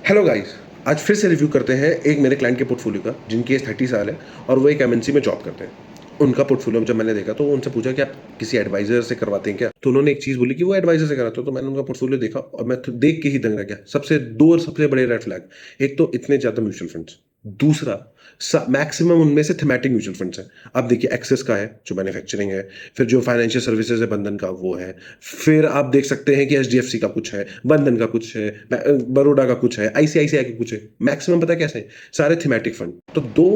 Hello guys. आज फिर से रिव्यू करते हैं एक मेरे क्लाइंट के पोर्टफोलियो का, जिनकी एज 30 साल है और वो एक एमएनसी में जॉब करते हैं। उनका पोर्टफोलियो जब मैंने देखा तो उनसे पूछा कि आप किसी एडवाइजर से करवाते हैं क्या? तो उन्होंने एक चीज़ बोली कि वो एडवाइजर से कराते हो। तो मैंने उनका पोर्टफोलियो देखा और मैं तो देख के ही दंग रह गया। सबसे बड़े रेड फ्लैग, एक तो इतने ज़्यादा म्यूचुअल फंड्स, दूसरा मैक्सिमम उनमें से थीमेटिक म्यूचुअल फंड्स हैं। आप देखिए, एक्सेस का है जो मैन्युफैक्चरिंग है, फिर जो फाइनेंशियल सर्विसेज है बंधन का वो है, फिर आप देख सकते हैं कि एचडीएफसी का कुछ है, बंधन का कुछ है, बड़ौदा का कुछ है, आईसीआईसीआई का कुछ है। मैक्सिमम पता है कैसे हैं? सारे थीमेटिक फंड। तो दो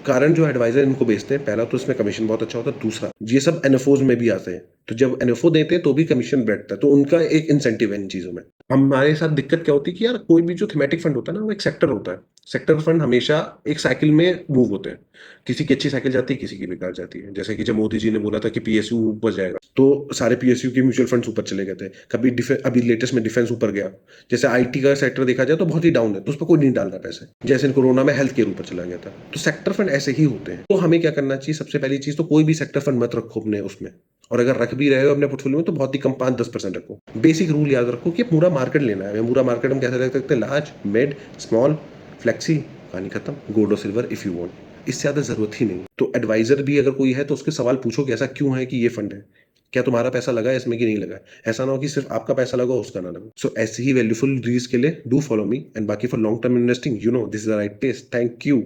कारण जो एडवाइजर इनको बेचते हैं, पहला तो इसमें कमीशन बहुत अच्छा होता है, दूसरा ये सब एनएफओज में भी आते हैं। तो जब एनएफओ देते हैं तो भी कमीशन बैठता है, तो उनका एक इंसेंटिव है इन चीजों में। हमारे साथ दिक्कत क्या होती है कि यार कोई भी जो थीमेटिक फंड होता है ना, वो एक सेक्टर होता है। सेक्टर फंड हमेशा एक साइकिल में मूव होते हैं। किसी की अच्छी साइकिल जाती है, किसी की बेकार जाती है। जैसे कि जब मोदी जी ने बोला था कि पीएसयू ऊपर जाएगा, तो सारे पीएसयू के म्यूचुअल फंड्स ऊपर चले गए थे। कभी अभी लेटेस्ट में डिफेंस ऊपर गया। जैसे आईटी का सेक्टर देखा जाए तो बहुत ही डाउन है, तो उस पर कोई नहीं डाल रहा पैसे। जैसे कोरोना में हेल्थ केयर ऊपर चला गया था। तो सेक्टर फंड ऐसे ही होते हैं। तो हमें क्या करना चाहिए? सबसे पहली चीज तो कोई भी सेक्टर फंड मत रखो अपने उसमें। और अगर रख भी रहे हो अपने पोर्टफोलियो में तो बहुत ही कम, 5-10% रखो। बेसिक रूल याद रखो कि पूरा मार्केट लेना है। पूरा मार्केट हम कैसे रख सकते हैं? लार्ज, मिड, स्मॉल, फ्लेक्सी, कहानी खत्म। गोल्ड और सिल्वर इफ यू वांट। इससे ज्यादा जरूरत ही नहीं। तो एडवाइजर भी अगर कोई है तो उसके सवाल पूछो कि ऐसा क्यों है कि ये फंड है, क्या तुम्हारा पैसा लगा है इसमें कि नहीं लगा है। ऐसा ना हो कि सिर्फ आपका पैसा लगा उसका ना लगा। सो ऐसे ही वैल्यूफुल रील्स के लिए डू फॉलो मी, एंड बाकी for long term investing, you know this is the right place. Thank you.